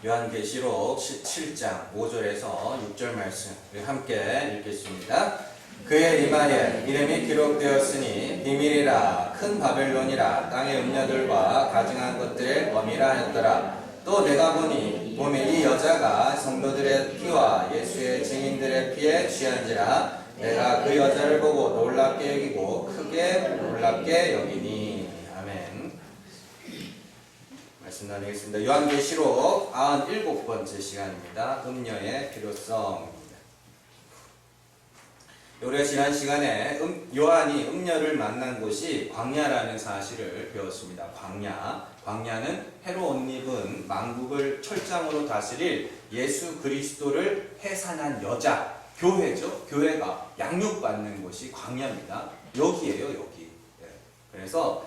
요한계시록 7장 5절에서 6절 말씀 우리 함께 읽겠습니다. 그의 이마에 이름이 기록되었으니 비밀이라 큰 바벨론이라 땅의 음녀들과 가증한 것들의 범이라 하였더라. 또 내가 보니 봄에 이 여자가 성도들의 피와 예수의 증인들의 피에 취한지라. 내가 그 여자를 보고 놀랍게 여기고 크게 놀랍게 여기니. 말씀 나누겠습니다. 요한계시록 97번째 시간입니다. 음녀의 필요성입니다. 우리가 지난 시간에 요한이 음녀를 만난 곳이 광야라는 사실을 배웠습니다. 광야는 해로 옷 입은 만국을 철장으로 다스릴 예수 그리스도를 해산한 여자, 교회죠. 교회가 양육받는 곳이 광야입니다. 여기예요, 여기. 그래서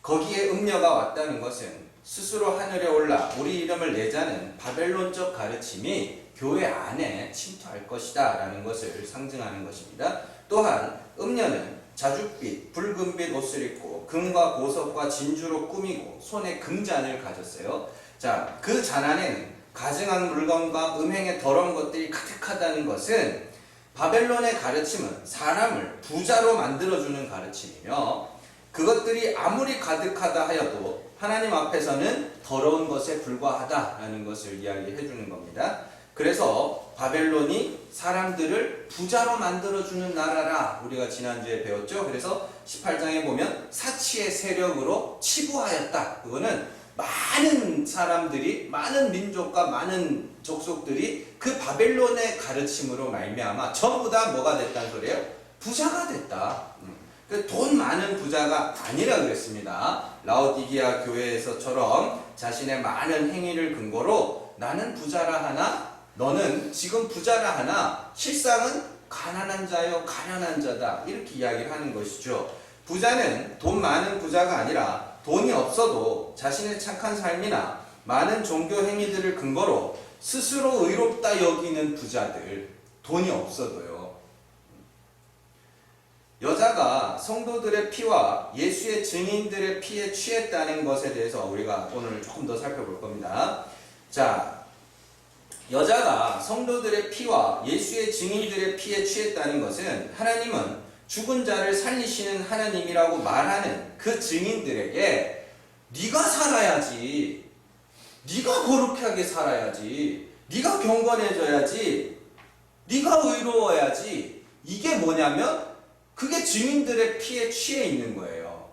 거기에 음녀가 왔다는 것은 스스로 하늘에 올라 우리 이름을 내자는 바벨론적 가르침이 교회 안에 침투할 것이다 라는 것을 상징하는 것입니다. 또한 음녀는 자줏빛, 붉은빛 옷을 입고 금과 보석과 진주로 꾸미고 손에 금잔을 가졌어요. 자, 그 잔 안에는 가증한 물건과 음행의 더러운 것들이 가득하다는 것은 바벨론의 가르침은 사람을 부자로 만들어주는 가르침이며 그것들이 아무리 가득하다 하여도 하나님 앞에서는 더러운 것에 불과하다라는 것을 이야기해 주는 겁니다. 그래서 바벨론이 사람들을 부자로 만들어주는 나라라 우리가 지난주에 배웠죠. 그래서 18장에 보면 사치의 세력으로 치부하였다. 그거는 많은 사람들이, 많은 민족과 많은 족속들이 그 바벨론의 가르침으로 말미암아 전부 다 뭐가 됐다는 소리예요? 부자가 됐다. 돈 많은 부자가 아니라 그랬습니다. 라오디게아 교회에서처럼 자신의 많은 행위를 근거로 나는 부자라 하나 너는 지금 부자라 하나 실상은 가난한 자요 가난한 자다 이렇게 이야기를 하는 것이죠. 부자는 돈 많은 부자가 아니라 돈이 없어도 자신의 착한 삶이나 많은 종교 행위들을 근거로 스스로 의롭다 여기는 부자들, 돈이 없어도요. 여자가 성도들의 피와 예수의 증인들의 피에 취했다는 것에 대해서 우리가 오늘 조금 더 살펴볼 겁니다. 자, 여자가 성도들의 피와 예수의 증인들의 피에 취했다는 것은 하나님은 죽은 자를 살리시는 하나님이라고 말하는 그 증인들에게 네가 살아야지, 네가 거룩하게 살아야지, 네가 경건해져야지, 네가 의로워야지. 이게 뭐냐면 그게 증인들의 피에 취해 있는 거예요.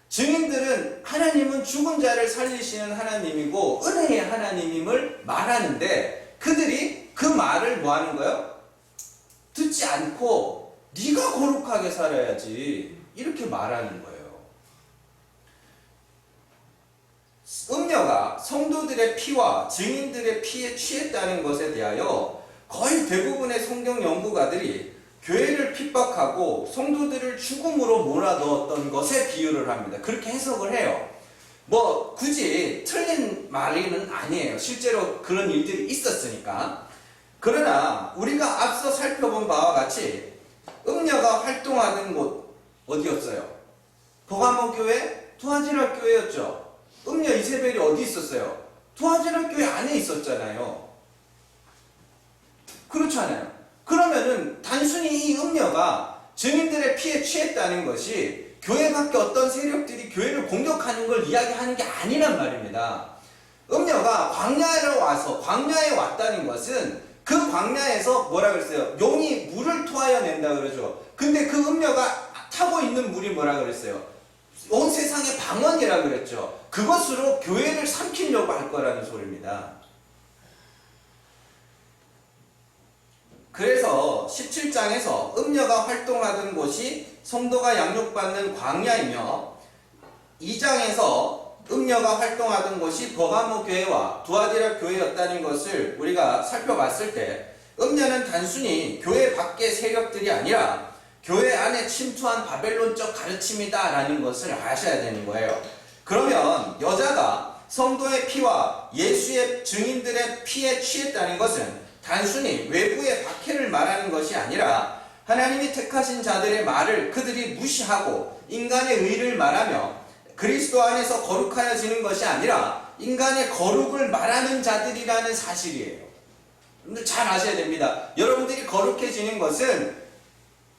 증인들은 하나님은 죽은 자를 살리시는 하나님이고 은혜의 하나님임을 말하는데 그들이 그 말을 뭐 하는 거예요? 듣지 않고 네가 거룩하게 살아야지 이렇게 말하는 거예요. 음녀가 성도들의 피와 증인들의 피에 취했다는 것에 대하여 거의 대부분의 성경 연구가들이 교회를 핍박하고 성도들을 죽음으로 몰아넣었던 것에 비유를 합니다. 그렇게 해석을 해요. 뭐 굳이 틀린 말은 아니에요. 실제로 그런 일들이 있었으니까. 그러나 우리가 앞서 살펴본 바와 같이 음녀가 활동하는 곳 어디였어요? 버가모 교회, 투아디라 교회였죠. 음녀 이세벨이 어디 있었어요? 투아디라 교회 안에 있었잖아요. 그렇지 않아요? 그러면은 단순히 이 음녀가 증인들의 피에 취했다는 것이 교회 밖에 어떤 세력들이 교회를 공격하는 걸 이야기하는 게 아니란 말입니다. 음녀가 광야에 왔다는 것은 그 광야에서 뭐라 그랬어요? 용이 물을 토하여 낸다 그러죠. 근데 그 음녀가 타고 있는 물이 뭐라 그랬어요? 온 세상의 방언이라 그랬죠. 그것으로 교회를 삼키려고 할 거라는 소리입니다. 그래서 17장에서 음녀가 활동하던 곳이 성도가 양육받는 광야이며 2장에서 음녀가 활동하던 곳이 버가모 교회와 두아디라 교회였다는 것을 우리가 살펴봤을 때 음녀는 단순히 교회 밖의 세력들이 아니라 교회 안에 침투한 바벨론적 가르침이다 라는 것을 아셔야 되는 거예요. 그러면 여자가 성도의 피와 예수의 증인들의 피에 취했다는 것은 단순히 외부의 박해를 말하는 것이 아니라 하나님이 택하신 자들의 말을 그들이 무시하고 인간의 의를 말하며 그리스도 안에서 거룩하여지는 것이 아니라 인간의 거룩을 말하는 자들이라는 사실이에요. 여러분들 잘 아셔야 됩니다. 여러분들이 거룩해지는 것은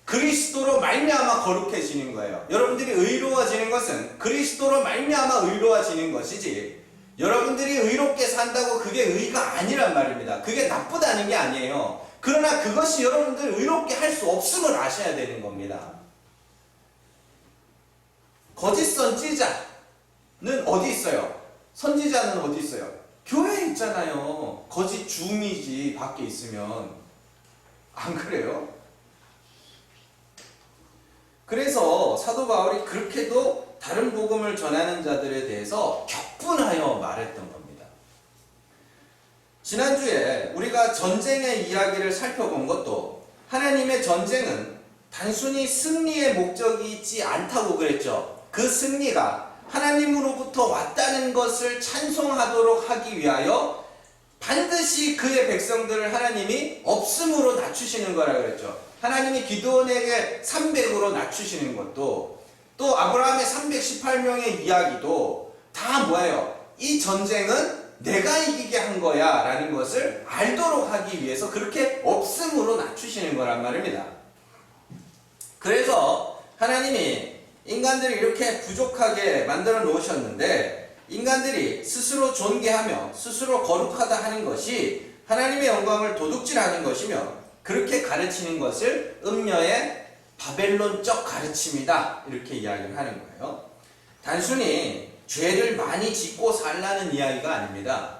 그리스도로 말미암아 거룩해지는 거예요. 여러분들이 의로워지는 것은 그리스도로 말미암아 의로워지는 것이지, 여러분들이 의롭게 산다고 그게 의가 아니란 말입니다. 그게 나쁘다는 게 아니에요. 그러나 그것이 여러분들 의롭게 할 수 없음을 아셔야 되는 겁니다. 거짓 선지자는 어디 있어요? 선지자는 어디 있어요? 교회에 있잖아요. 거짓 줌이지 밖에 있으면. 안 그래요? 그래서 사도 바울이 그렇게도 다른 복음을 전하는 자들에 대해서 격분하여 말했던 겁니다. 지난주에 우리가 전쟁의 이야기를 살펴본 것도 하나님의 전쟁은 단순히 승리의 목적이 있지 않다고 그랬죠. 그 승리가 하나님으로부터 왔다는 것을 찬송하도록 하기 위하여 반드시 그의 백성들을 하나님이 없음으로 낮추시는 거라 그랬죠. 하나님이 기드온에게 300으로 낮추시는 것도, 또 아브라함의 318명의 이야기도 다 뭐예요? 이 전쟁은 내가 이기게 한 거야 라는 것을 알도록 하기 위해서 그렇게 없음으로 낮추시는 거란 말입니다. 그래서 하나님이 인간들을 이렇게 부족하게 만들어 놓으셨는데, 인간들이 스스로 존귀하며 스스로 거룩하다 하는 것이 하나님의 영광을 도둑질하는 것이며, 그렇게 가르치는 것을 음녀의 바벨론적 가르침이다, 이렇게 이야기를 하는 거예요. 단순히 죄를 많이 짓고 살라는 이야기가 아닙니다.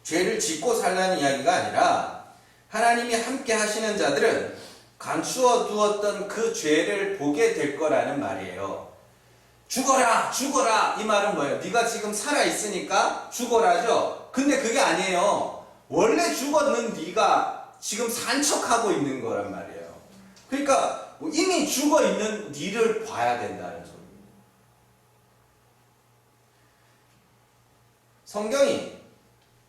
죄를 짓고 살라는 이야기가 아니라 하나님이 함께 하시는 자들은 감추어 두었던 그 죄를 보게 될 거라는 말이에요. 죽어라 죽어라, 이 말은 뭐예요? 네가 지금 살아있으니까 죽어라죠. 근데 그게 아니에요. 원래 죽었는 네가 지금 산 척하고 있는 거란 말이에요. 그러니까 이미 죽어있는 네를 봐야 된다는 소리입니다. 성경이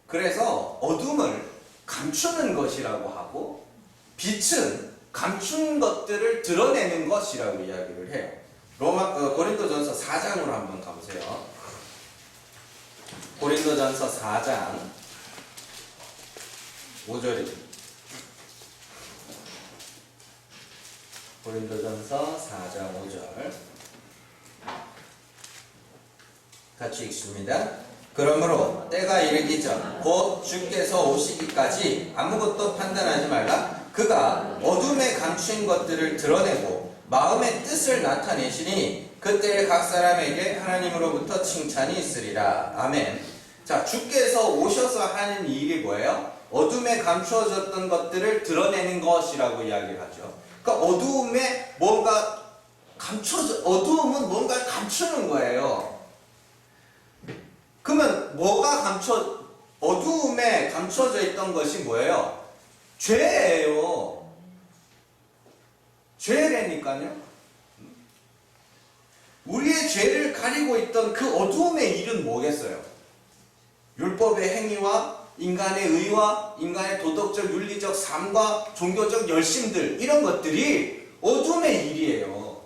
그래서 어둠을 감추는 것이라고 하고 빛은 감춘 것들을 드러내는 것이라고 이야기를 해요. 고린도전서 4장으로 한번 가보세요. 고린도전서 4장 5절입니다. 고린도전서 4장 5절 같이 읽습니다. 그러므로 때가 이르기 전 곧 주께서 오시기까지 아무것도 판단하지 말라. 그가 어둠에 감춘 것들을 드러내고 마음의 뜻을 나타내시니 그때 각 사람에게 하나님으로부터 칭찬이 있으리라. 아멘. 자, 주께서 오셔서 하는 일이 뭐예요? 어둠에 감추어졌던 것들을 드러내는 것이라고 이야기를 하죠. 그러니까 어둠에 뭔가 어둠은 뭔가를 감추는 거예요. 그러면 어두움에 감춰져 있던 것이 뭐예요? 죄예요. 죄라니까요. 우리의 죄를 가리고 있던 그 어두움의 일은 뭐겠어요? 율법의 행위와 인간의 의와 인간의 도덕적 윤리적 삶과 종교적 열심들, 이런 것들이 어둠의 일이에요.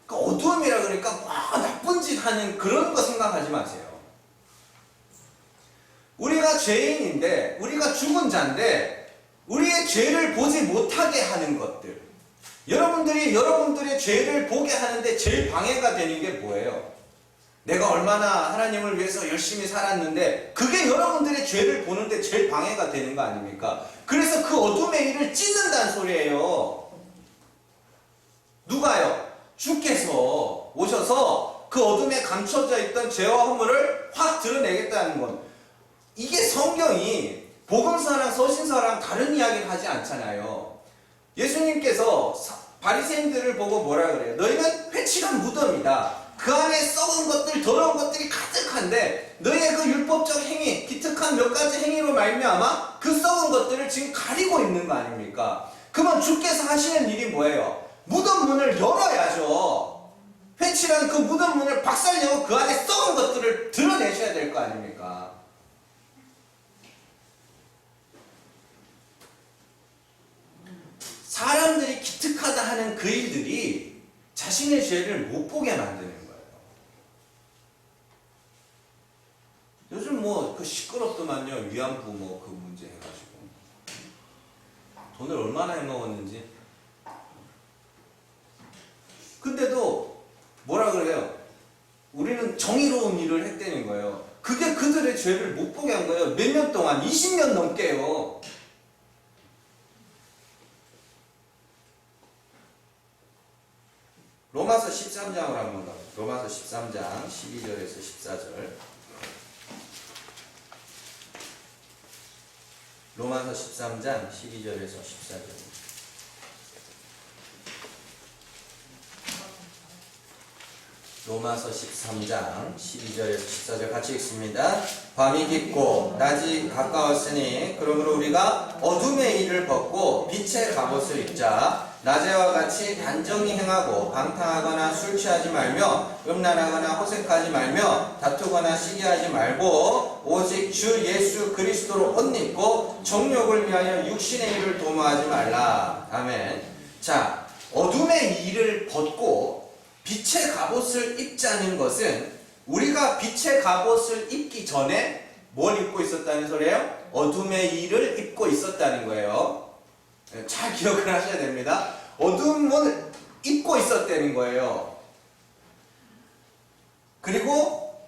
그러니까 어두움이라 그러니까 막 나쁜 짓 하는 그런 거 생각하지 마세요. 우리가 죄인인데, 우리가 죽은 자인데 우리의 죄를 보지 못하게 하는 것들, 여러분들의 죄를 보게 하는데 제일 방해가 되는 게 뭐예요? 내가 얼마나 하나님을 위해서 열심히 살았는데 그게 여러분들의 죄를 보는데 제일 방해가 되는 거 아닙니까? 그래서 그 어둠의 일을 찢는다는 소리예요. 누가요? 주께서 오셔서 그 어둠에 감춰져 있던 죄와 허물을 확 드러내겠다는 것. 이게 성경이 복음서랑 서신서랑 다른 이야기를 하지 않잖아요. 예수님께서 바리새인들을 보고 뭐라 그래요? 너희는 회칠한 무덤이다. 그 안에 썩은 것들, 더러운 것들이 가득한데 너희의 그 율법적 행위, 기특한 몇 가지 행위로 말미암아 그 썩은 것들을 지금 가리고 있는 거 아닙니까? 그러면 주께서 하시는 일이 뭐예요? 무덤 문을 열어야죠. 회칠한 그 무덤 문을 박살내고 그 안에 썩은 것들을 드러내셔야 될 거 아닙니까? 사람들이 기특하다 하는 그 일들이 자신의 죄를 못 보게 만드는 거예요. 뭐 그 시끄럽더만요. 위안부 뭐 그 문제 해가지고 돈을 얼마나 해먹었는지. 근데도 뭐라 그래요? 우리는 정의로운 일을 했다는 거예요. 그게 그들의 죄를 못 보게 한 거예요. 몇 년 동안, 20년 넘게요. 로마서 13장을 한번 가요. 로마서 13장 12절에서 14절. 로마서 13장 12절에서 14절. 로마서 13장 12절에서 14절 같이 읽습니다. 밤이 깊고 낮이 가까웠으니 그러므로 우리가 어둠의 일을 벗고 빛의 갑옷을 입자. 낮에와 같이 단정히 행하고 방탕하거나 술 취하지 말며 음란하거나 호색하지 말며 다투거나 시기하지 말고 오직 주 예수 그리스도로 옷 입고 정욕을 위하여 육신의 일을 도모하지 말라. 아멘. 자, 어둠의 일을 벗고 빛의 갑옷을 입자는 것은 우리가 빛의 갑옷을 입기 전에 뭘 입고 있었다는 소리예요? 어둠의 일을 입고 있었다는 거예요. 잘 기억을 하셔야 됩니다. 어둠을 입고 있었다는 거예요. 그리고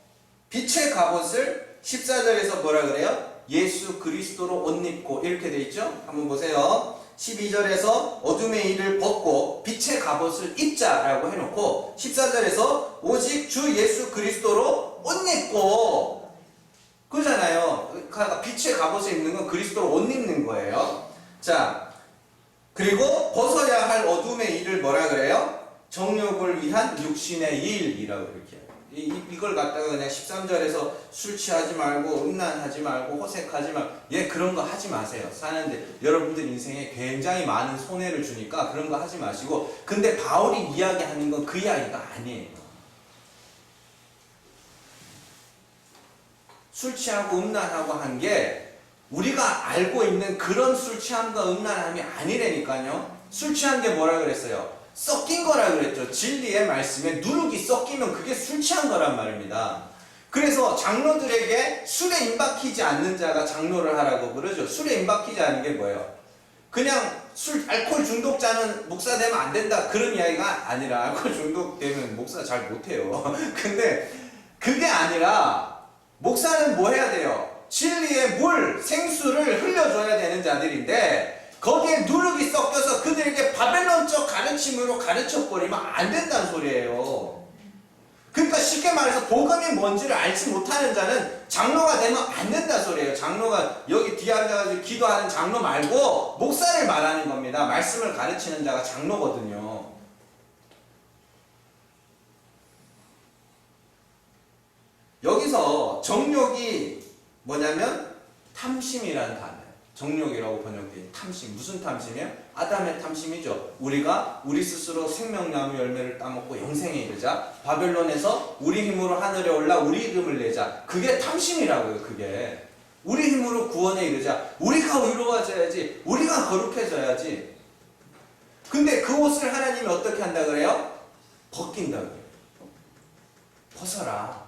빛의 갑옷을 14절에서 뭐라 그래요? 예수 그리스도로 옷 입고 이렇게 돼 있죠? 한번 보세요. 12절에서 어둠의 일을 벗고 빛의 갑옷을 입자라고 해놓고 14절에서 오직 주 예수 그리스도로 옷 입고 그러잖아요. 빛의 갑옷을 입는 건 그리스도로 옷 입는 거예요. 자, 그리고 벗어야 할 어둠의 일을 뭐라 그래요? 정욕을 위한 육신의 일이라고 이렇게 해요. 이걸 갖다가 그냥 13절에서 술 취하지 말고 음란하지 말고 호색하지 말고 그런 거 하지 마세요. 사는데 여러분들 인생에 굉장히 많은 손해를 주니까 그런 거 하지 마시고. 근데 바울이 이야기하는 건 그 이야기가 아니에요. 술 취하고 음란하고 한 게 우리가 알고 있는 그런 술 취함과 음란함이 아니라니까요. 술 취한 게 뭐라 그랬어요? 섞인 거라 그랬죠. 진리의 말씀에 누룩이 섞이면 그게 술 취한 거란 말입니다. 그래서 장로들에게 술에 임박히지 않는 자가 장로를 하라고 그러죠. 술에 임박히지 않는 게 뭐예요? 그냥 알코올 중독자는 목사 되면 안 된다 그런 이야기가 아니라, 알코올 중독되면 목사 잘 못해요. 근데 그게 아니라 목사는 뭐 해야 돼요? 진리의 물, 생수를 흘려줘야 되는 자들인데 거기에 누룩이 섞여서 그들에게 바벨론적 가르침으로 가르쳐버리면 안 된다는 소리예요. 그러니까 쉽게 말해서 복음이 뭔지를 알지 못하는 자는 장로가 되면 안 된다는 소리예요. 장로가 여기 뒤에 앉아가지고 기도하는 장로 말고 목사를 말하는 겁니다. 말씀을 가르치는 자가 장로거든요. 여기서 정욕이 뭐냐면 탐심이라는 단어예요. 정욕이라고 번역된 탐심. 무슨 탐심이에요? 아담의 탐심이죠. 우리가 우리 스스로 생명나무 열매를 따먹고 영생에 이르자. 바벨론에서 우리 힘으로 하늘에 올라 우리 이름을 내자. 그게 탐심이라고요. 그게 우리 힘으로 구원에 이르자. 우리가 의로워져야지. 우리가 거룩해져야지. 근데 그 옷을 하나님이 어떻게 한다 그래요? 벗긴다 그래요. 벗어라.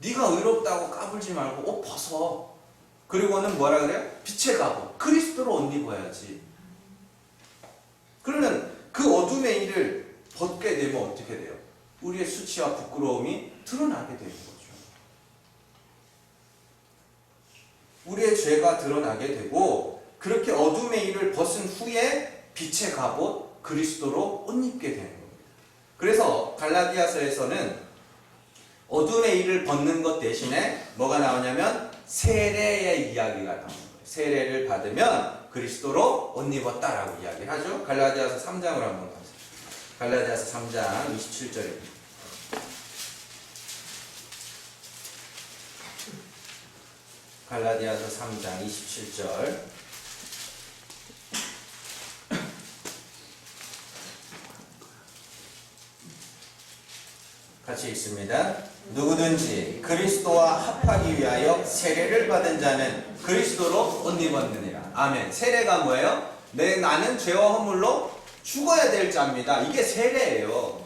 네가 의롭다고 까불지 말고 옷 벗어. 그리고는 뭐라 그래요? 빛의 갑옷, 그리스도로 옷 입어야지. 그러면 그 어둠의 일을 벗게 되면 어떻게 돼요? 우리의 수치와 부끄러움이 드러나게 되는 거죠. 우리의 죄가 드러나게 되고, 그렇게 어둠의 일을 벗은 후에 빛의 갑옷, 그리스도로 옷 입게 되는 겁니다. 그래서 갈라디아서에서는 어둠의 일을 벗는 것 대신에 뭐가 나오냐면 세례의 이야기가 나오는 거예요. 세례를 받으면 그리스도로 옷 입었다라고 이야기를 하죠. 갈라디아서 3장으로 한번 가세요. 갈라디아서 3장 27절입니다. 갈라디아서 3장 27절. 같이 읽습니다. 누구든지 그리스도와 합하기 위하여 세례를 받은 자는 그리스도로 옷 입었느니라. 아멘. 세례가 뭐예요? 나는 죄와 허물로 죽어야 될 자입니다. 이게 세례예요.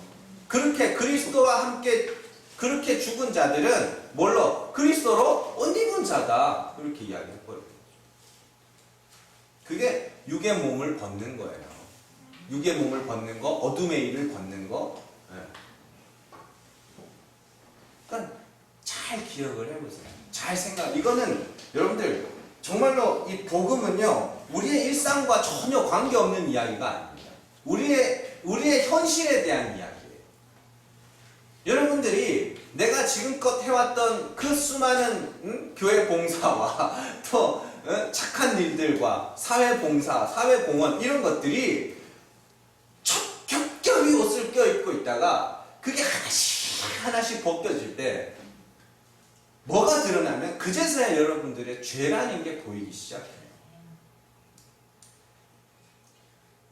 그렇게 그리스도와 함께 그렇게 죽은 자들은 뭘로? 그리스도로 옷 입은 자다. 그렇게 이야기해버려요. 그게 육의 몸을 벗는 거예요. 육의 몸을 벗는 거, 어둠의 일을 벗는 거. 네. 그러니까 잘 기억을 해보세요. 잘 생각. 이거는 여러분들 정말로 이 복음은요 우리의 일상과 전혀 관계없는 이야기가 아닙니다. 우리의 현실에 대한 이야기예요. 여러분들이 내가 지금껏 해왔던 그 수많은 교회 봉사와 또 착한 일들과 사회 봉사, 사회 공헌 이런 것들이 겹겹이 옷을 껴입고 있다가 그게 하나씩 벗겨질 때 뭐가 드러나면 그제서야 여러분들의 죄라는 게 보이기 시작해요.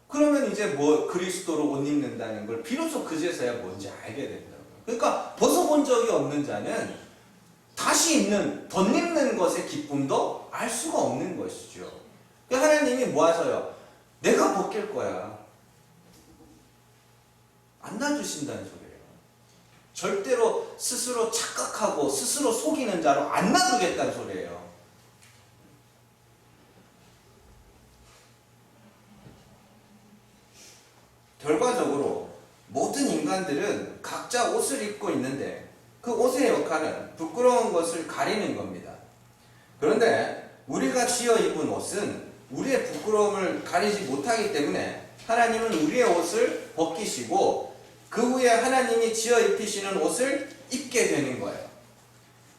그러면 이제 뭐 그리스도로 옷 입는다는 걸 비로소 그제서야 뭔지 알게 된다고요. 그러니까 벗어본 적이 없는 자는 다시 입는, 덧입는 것의 기쁨도 알 수가 없는 것이죠. 그러니까 하나님이 뭐 하셔요? 내가 벗길 거야. 안 놔주신다는 소리예요. 절대로 스스로 착각하고 스스로 속이는 자로 안 놔두겠다는 소리예요. 결과적으로 모든 인간들은 각자 옷을 입고 있는데 그 옷의 역할은 부끄러운 것을 가리는 겁니다. 그런데 우리가 지어 입은 옷은 우리의 부끄러움을 가리지 못하기 때문에 하나님은 우리의 옷을 벗기시고 그 후에 하나님이 지어 입히시는 옷을 입게 되는 거예요.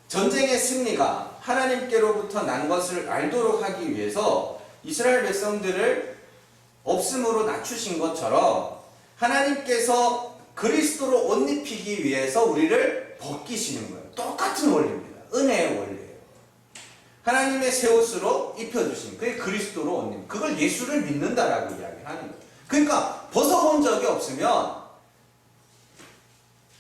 전쟁의 승리가 하나님께로부터 난 것을 알도록 하기 위해서 이스라엘 백성들을 없음으로 낮추신 것처럼 하나님께서 그리스도로 옷 입히기 위해서 우리를 벗기시는 거예요. 똑같은 원리입니다. 은혜의 원리예요. 하나님의 새 옷으로 입혀주신 그게 그리스도로 옷 입는 그걸 예수를 믿는다라고 이야기하는 거예요. 그러니까 벗어본 적이 없으면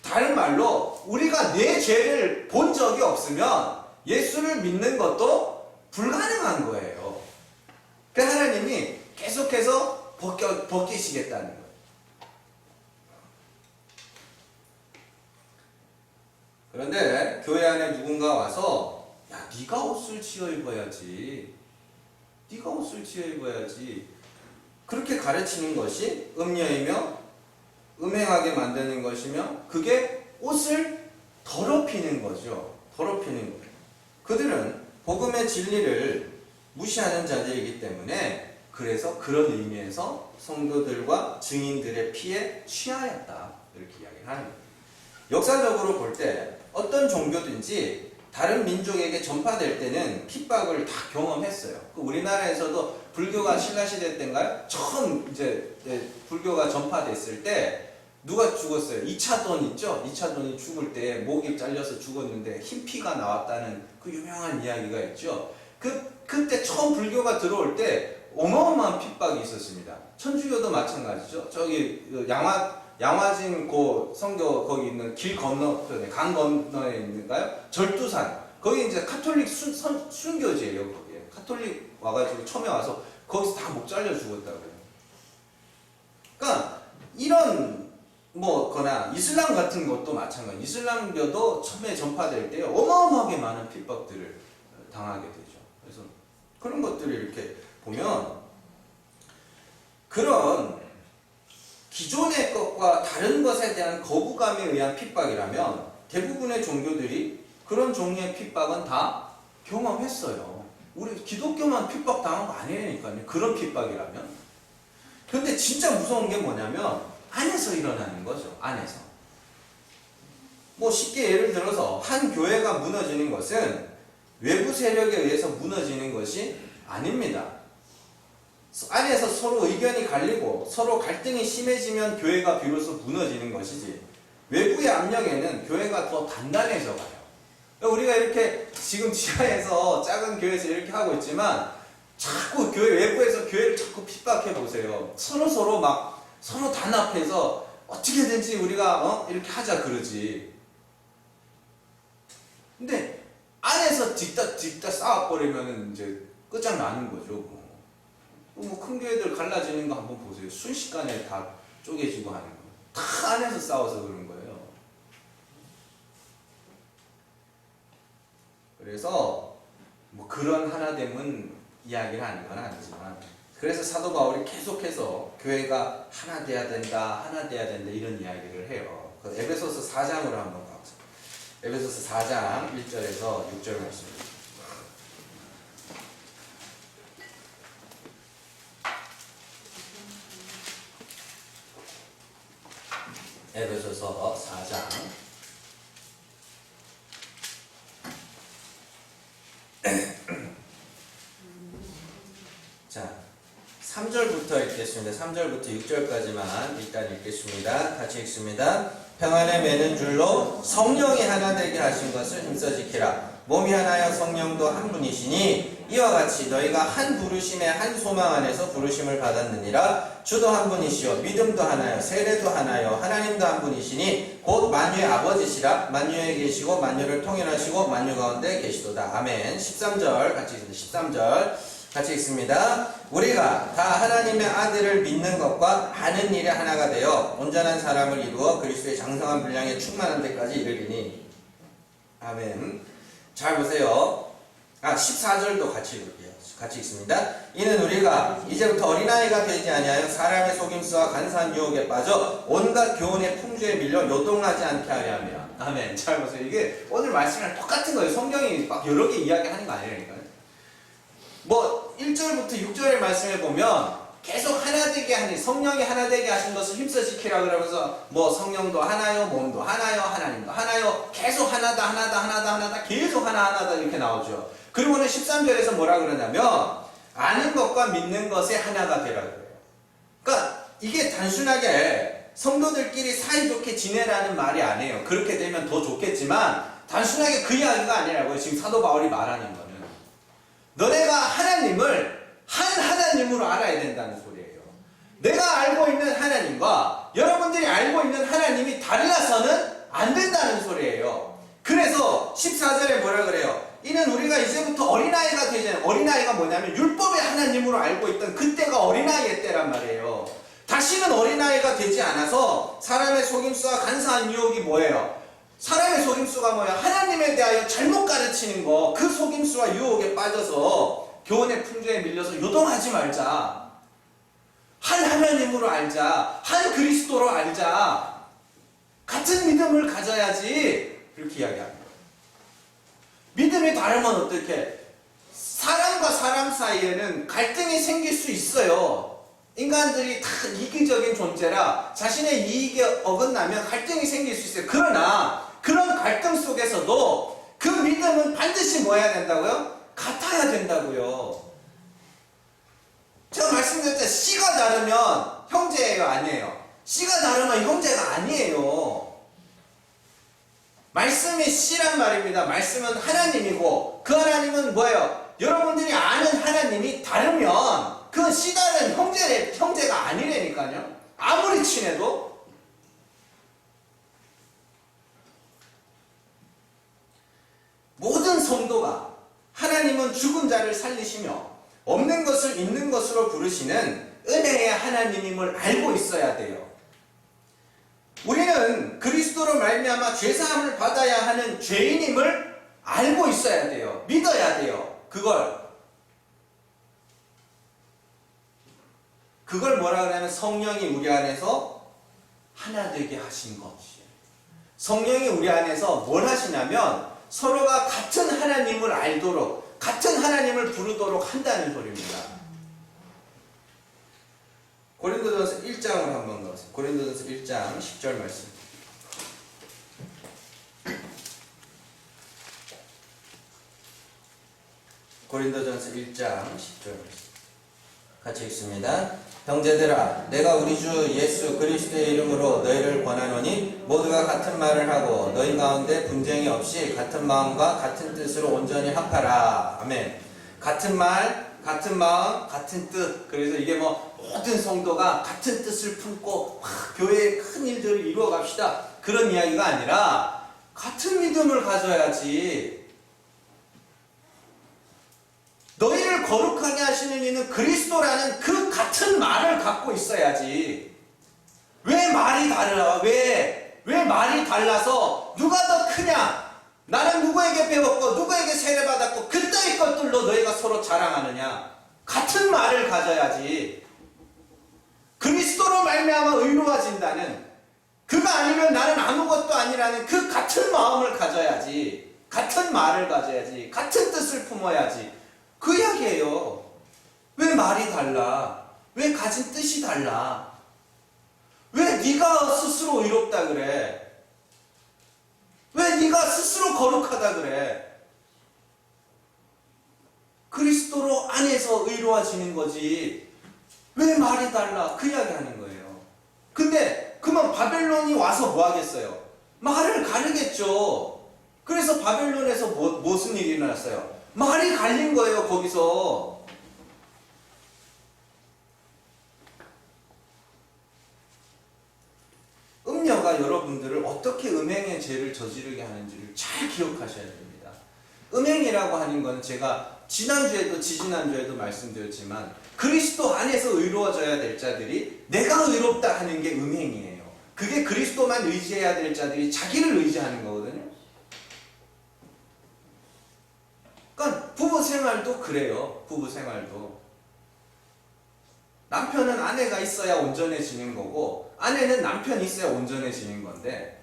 다른 말로 우리가 내 죄를 본 적이 없으면 예수를 믿는 것도 불가능한 거예요. 그러니까 하나님이 계속해서 벗기시겠다는 거예요. 그런데 교회 안에 누군가 와서 야 네가 옷을 지어 입어야지. 네가 옷을 지어 입어야지. 그렇게 가르치는 것이 음녀이며 음행하게 만드는 것이며 그게 옷을 더럽히는 거죠. 더럽히는 거예요. 그들은 복음의 진리를 무시하는 자들이기 때문에 그래서 그런 의미에서 성도들과 증인들의 피에 취하였다. 이렇게 이야기를 하는 거예요. 역사적으로 볼 때 어떤 종교든지 다른 민족에게 전파될 때는 핍박을 다 경험했어요. 우리나라에서도 불교가 신라시대 때인가요? 처음 이제 불교가 전파됐을 때 누가 죽었어요? 이차돈 있죠? 이차돈이 죽을 때 목이 잘려서 죽었는데 흰 피가 나왔다는 그 유명한 이야기가 있죠. 그때 처음 불교가 들어올 때 어마어마한 핍박이 있었습니다. 천주교도 마찬가지죠. 저기 양화진 그 성교 거기 있는 길 건너편에 강 건너에 있는가요? 절두산 거기 이제 카톨릭 순교지예요. 거기에 카톨릭 와가지고 처음에 와서 거기서 다 목 잘려 죽었다고요. 그러니까 이런 거나 이슬람 같은 것도 마찬가지. 이슬람교도 처음에 전파될 때 어마어마하게 많은 핍박들을 당하게 되죠. 그래서 그런 것들을 이렇게 보면 그런 기존의 것과 다른 것에 대한 거부감에 의한 핍박이라면 대부분의 종교들이 그런 종류의 핍박은 다 경험했어요. 우리 기독교만 핍박 당한 거 아니니까요. 그런 핍박이라면. 그런데 진짜 무서운 게 뭐냐면 안에서 일어나는 거죠. 안에서. 쉽게 예를 들어서 한 교회가 무너지는 것은 외부 세력에 의해서 무너지는 것이 아닙니다. 안에서 서로 의견이 갈리고 서로 갈등이 심해지면 교회가 비로소 무너지는 것이지 외부의 압력에는 교회가 더 단단해져 가요. 우리가 이렇게 지금 지하에서 작은 교회에서 이렇게 하고 있지만 자꾸 교회 외부에서 교회를 자꾸 핍박해 보세요. 서로 단합해서 어떻게든지 우리가 이렇게 하자 그러지. 근데 안에서 뒤따 싸워버리면 이제 끝장나는 거죠. 큰 교회들 갈라지는 거 한번 보세요. 순식간에 다 쪼개지고 하는 거. 다 안에서 싸워서 그런 거예요. 그래서 뭐 그런 하나됨은 이야기를 하는 건 아니지만, 그래서 사도 바울이 계속해서 교회가 하나 돼야 된다, 하나 돼야 된다 이런 이야기를 해요. 그 에베소서 4장으로 한번 가보세요. 에베소서 4장 1절에서 6절 말씀입니다. 에베소서 4장 자, 3절부터 읽겠습니다. 3절부터 6절까지만 일단 읽겠습니다. 같이 읽습니다. 평안에 매는 줄로 성령이 하나 되게 하신 것을 힘써 지키라. 몸이 하나여 성령도 한 분이시니 이와 같이 너희가 한 부르심의 한 소망 안에서 부르심을 받았느니라. 주도 한 분이시요 믿음도 하나요 세례도 하나요 하나님도 한 분이시니 곧 만유의 아버지시라. 만유에 계시고 만유를 통일하시고 만유 가운데 계시도다. 아멘. 13절 같이 읽습니다. 13절 같이 읽습니다. 우리가 다 하나님의 아들을 믿는 것과 아는 일에 하나가 되어 온전한 사람을 이루어 그리스도의 장성한 분량에 충만한 데까지 이르리니. 아멘. 잘 보세요. 14절도 같이 읽을게요. 같이 읽습니다. 이는 우리가 이제부터 어린아이가 되지 아니하여 사람의 속임수와 간사한 유혹에 빠져 온갖 교훈의 풍조에 밀려 요동하지 않게 하려 하며. 아멘. 잘 보세요. 이게 오늘 말씀이랑 똑같은 거예요. 성경이 막 여러 개 이야기하는 거 아니라니까요. 뭐 1절부터 6절의 말씀에 보면 계속 하나 되게 하니, 성령이 하나 되게 하신 것을 힘써 지키라 그러면서 뭐 성령도 하나요, 몸도 하나요, 하나님도 하나요, 계속 하나다 계속 하나다 이렇게 나오죠. 그리고는 13절에서 뭐라 그러냐면 아는 것과 믿는 것에 하나가 되라 그래요. 그러니까 이게 단순하게 성도들끼리 사이좋게 지내라는 말이 아니에요. 그렇게 되면 더 좋겠지만 단순하게 그 이야기가 아니라고요. 지금 사도 바울이 말하는 거는 너네가 하나님을 한 하나님으로 알아야 된다는 소리예요. 내가 알고 있는 하나님과 여러분들이 알고 있는 하나님이 달라서는 안 된다는 소리예요. 그래서 14절에 뭐라 그래요? 이는 우리가 이제부터 어린아이가 되잖아요. 어린아이가 뭐냐면 율법의 하나님으로 알고 있던 그때가 어린아이의 때란 말이에요. 다시는 어린아이가 되지 않아서 사람의 속임수와 간사한 유혹이 뭐예요? 사람의 속임수가 뭐야? 하나님에 대하여 잘못 가르치는 거, 그 속임수와 유혹에 빠져서 교훈의 풍조에 밀려서 요동하지 말자. 한 하나님으로 알자. 한 그리스도로 알자. 같은 믿음을 가져야지. 그렇게 이야기합니다. 믿음이 다르면 어떻게? 사람과 사람 사이에는 갈등이 생길 수 있어요. 인간들이 다 이기적인 존재라 자신의 이익에 어긋나면 갈등이 생길 수 있어요. 그러나 그런 갈등 속에서도 그 믿음은 반드시 뭐 해야 된다고요? 같아야 된다고요. 제가 말씀드렸잖아요. 씨가 다르면 형제예요, 아니에요? 씨가 다르면 형제가 아니에요. 말씀이 씨란 말입니다. 말씀은 하나님이고 그 하나님은 뭐예요? 여러분들이 아는 하나님이 다르면 그건 씨 다른 형제가 아니라니까요. 아무리 친해도. 모든 성도가 하나님은 죽은 자를 살리시며 없는 것을 있는 것으로 부르시는 은혜의 하나님임을 알고 있어야 돼요. 우리는 그리스도로 말미암아 죄사함을 받아야 하는 죄인임을 알고 있어야 돼요. 믿어야 돼요. 그걸 뭐라 그러냐면 성령이 우리 안에서 하나 되게 하신 것이에요. 성령이 우리 안에서 뭘 하시냐면 서로가 같은 하나님을 알도록, 같은 하나님을 부르도록 한다는 소리입니다. 고린도전서 1장으로 한번 가보세요. 고린도전서 1장 10절 말씀. 고린도전서 1장 10절 말씀. 같이 읽습니다. 형제들아, 내가 우리 주 예수 그리스도의 이름으로 너희를 권하노니 모두가 같은 말을 하고 너희 가운데 분쟁이 없이 같은 마음과 같은 뜻으로 온전히 합하라. 아멘. 같은 말, 같은 마음, 같은 뜻. 그래서 이게 뭐 모든 성도가 같은 뜻을 품고 교회의 큰 일들을 이루어 갑시다. 그런 이야기가 아니라 같은 믿음을 가져야지. 너희를 거룩하게 하시는 이는 그리스도라는 그 같은 말을 갖고 있어야지. 왜 말이 달라? 왜 말이 달라서 누가 더 크냐? 나는 누구에게 배웠고 누구에게 세례받았고 그때의 것들로 너희가 서로 자랑하느냐? 같은 말을 가져야지. 그리스도로 말미암아 의로워진다는, 그가 아니면 나는 아무것도 아니라는 그 같은 마음을 가져야지. 같은 말을 가져야지. 같은 뜻을 품어야지. 그 이야기예요. 왜 말이 달라? 왜 가진 뜻이 달라? 왜 네가 스스로 의롭다 그래? 왜 네가 스스로 거룩하다 그래? 그리스도로 안에서 의로워지는 거지. 왜 말이 달라? 그 이야기 하는 거예요. 근데 그러면 바벨론이 와서 뭐 하겠어요? 말을 가르겠죠. 그래서 바벨론에서 무슨 일이 일어났어요? 말이 갈린 거예요, 거기서. 음녀가 여러분들을 어떻게 음행의 죄를 저지르게 하는지를 잘 기억하셔야 됩니다. 음행이라고 하는 건 제가 지난주에도 지지난주에도 말씀드렸지만 그리스도 안에서 의로워져야 될 자들이 내가 의롭다 하는 게 음행이에요. 그게 그리스도만 의지해야 될 자들이 자기를 의지하는 거거든요. 그러니까 부부 생활도 그래요. 부부 생활도. 남편은 아내가 있어야 온전해지는 거고 아내는 남편이 있어야 온전해지는 건데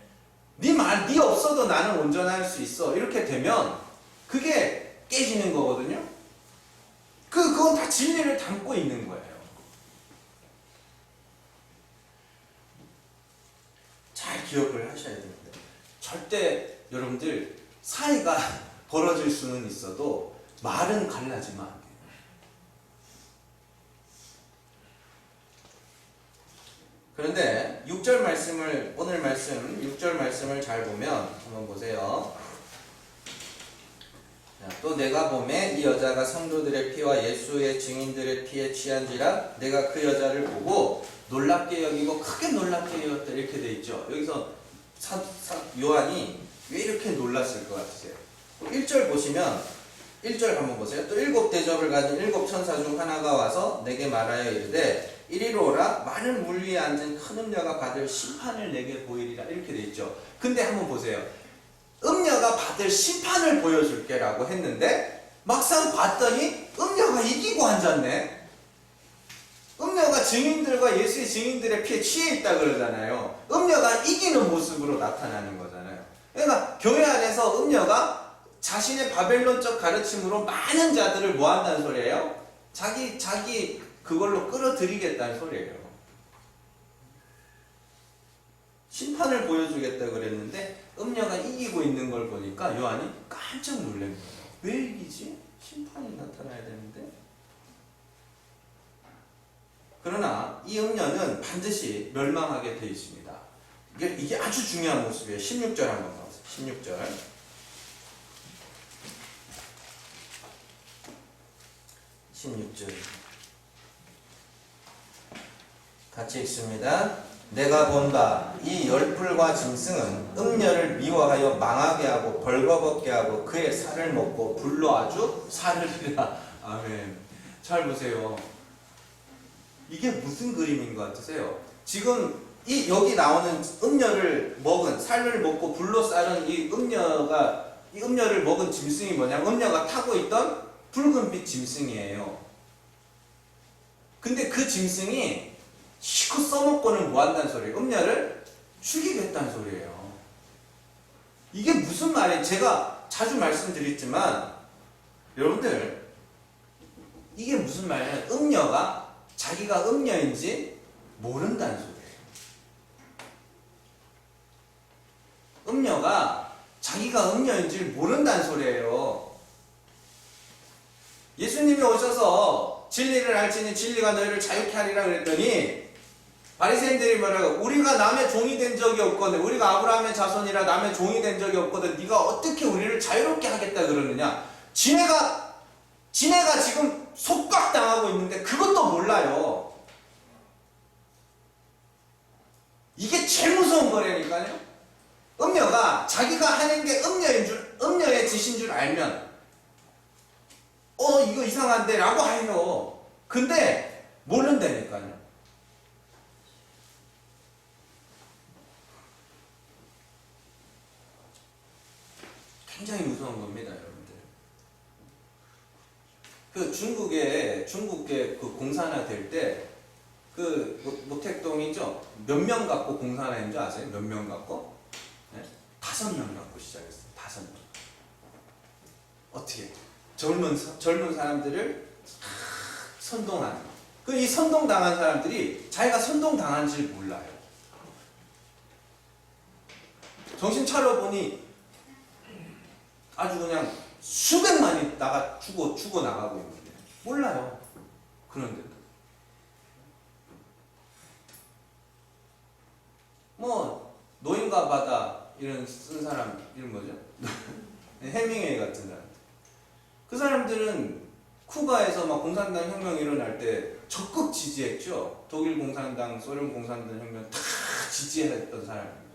네 없어도 나는 온전할 수 있어. 이렇게 되면 그게 깨지는 거거든요. 그건 다 진리를 담고 있는 거예요. 잘 기억을 하셔야 됩니다. 절대 여러분들 사이가 벌어질 수는 있어도 말은 갈라지면 안 돼요. 그런데 6절 말씀을, 오늘 말씀 6절 말씀을 잘 보면 한번 보세요. 또 내가 보매 이 여자가 성도들의 피와 예수의 증인들의 피에 취한지라 내가 그 여자를 보고 놀랍게 여기고 크게 놀랍게 여겼다. 이렇게 돼 있죠. 여기서 요한이 왜 이렇게 놀랐을 것 같으세요? 1절 보시면 1절 한번 보세요. 또 7 대접을 가진 7 천사 중 하나가 와서 내게 말하여 이르되 이리로 오라. 많은 물 위에 앉은 큰 음녀가 받을 심판을 내게 보이리라. 이렇게 돼 있죠. 근데 한번 보세요. 음녀가 받을 심판을 보여줄게 라고 했는데 막상 봤더니 음녀가 이기고 앉았네. 음녀가 증인들과 예수의 증인들의 피에 취해 있다 그러잖아요. 음녀가 이기는 모습으로 나타나는 거잖아요. 그러니까 교회 안에서 음녀가 자신의 바벨론적 가르침으로 많은 자들을 뭐 한다는 소리예요? 자기 그걸로 끌어들이겠다는 소리예요. 심판을 보여주겠다 그랬는데 음녀가 이기고 있는 걸 보니까 요한이 깜짝 놀란 거예요. 왜 이기지? 심판이 나타나야 되는데. 그러나 이 음녀는 반드시 멸망하게 되어 있습니다. 이게 아주 중요한 모습이에요. 16절 한번 보세요. 16절. 16절 같이 읽습니다. 내가 본다. 이 열풀과 짐승은 음녀를 미워하여 망하게 하고 벌거벗게 하고 그의 살을 먹고 불로 아주 사르리라. 아멘. 잘 보세요. 이게 무슨 그림인 것 같으세요? 지금 여기 나오는 음녀를 먹은, 살을 먹고 불로 싸른 이 음녀를 먹은 짐승이 뭐냐면 음녀가 타고 있던 붉은빛 짐승이에요. 근데 그 짐승이 실컷 써먹고는 뭐 한다는 소리예요? 음녀를 죽이겠다는 소리예요. 이게 무슨 말이에요? 제가 자주 말씀드렸지만 여러분들 이게 무슨 말이냐면 음녀가 자기가 음녀인지 모른다는 소리예요. 음녀가 자기가 음녀인지 모른다는 소리예요. 예수님이 오셔서 진리를 알지니 진리가 너희를 자유케 하리라 그랬더니 바리새인들이 뭐라고? 우리가 남의 종이 된 적이 없거든. 우리가 아브라함의 자손이라 남의 종이 된 적이 없거든. 네가 어떻게 우리를 자유롭게 하겠다 그러느냐? 지네가 지금 속박당하고 있는데 그것도 몰라요. 이게 제일 무서운 거라니까요. 음녀가 자기가 하는 게 음녀의 짓인 줄 알면 이거 이상한데 라고 해요. 근데 모른다니까요. 굉장히 무서운 겁니다, 여러분들. 그 중국의 그 공산화 될 때 그 모택동이죠. 몇 명 갖고 공산화인 줄 아세요? 몇 명 갖고? 네? 5명 갖고 시작했어요. 5명. 어떻게? 젊은 사람들을 선동하는. 그 이 선동당한 사람들이 자기가 선동당한 줄 몰라요. 정신 차려보니 아주 그냥 수백만이 죽어 나가고 있는데 몰라요. 그런데도 뭐 노인과 바다 이런 쓴 사람 이름 뭐죠? 해밍웨이 같은 사람. 그 사람들은 쿠바에서 막 공산당 혁명 일어날 때 적극 지지했죠. 독일 공산당, 소련 공산당 혁명 다 지지했던 사람입니다.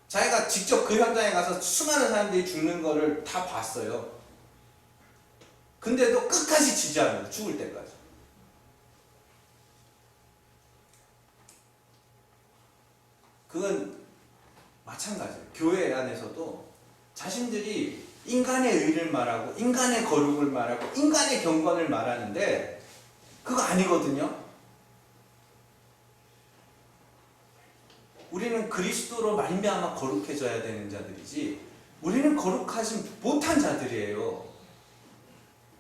자기가 직접 그 현장에 가서 수많은 사람들이 죽는 거를 다 봤어요. 근데도 끝까지 지지합니다. 죽을 때까지. 그건 마찬가지예요. 교회 안에서도 자신들이 인간의 의를 말하고 인간의 거룩을 말하고 인간의 경건을 말하는데 그거 아니거든요. 우리는 그리스도로 말미암아 거룩해져야 되는 자들이지 우리는 거룩하지 못한 자들이에요.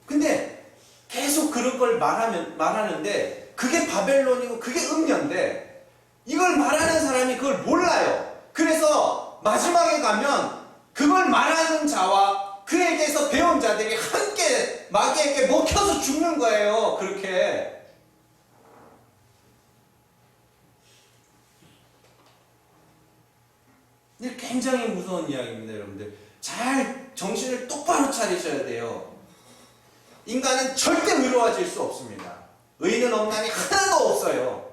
근데 계속 그런 걸 말하는데 그게 바벨론이고 그게 음녀인데 이걸 말하는 사람이 그걸 몰라요. 그래서 마지막에 가면 그걸 말하는 자와 그에게서 배운 자들이 함께 마귀에게 먹혀서 죽는 거예요. 그렇게. 이게 굉장히 무서운 이야기입니다, 여러분들. 잘 정신을 똑바로 차리셔야 돼요. 인간은 절대 의로워질 수 없습니다. 의는 없나니 하나도 없어요.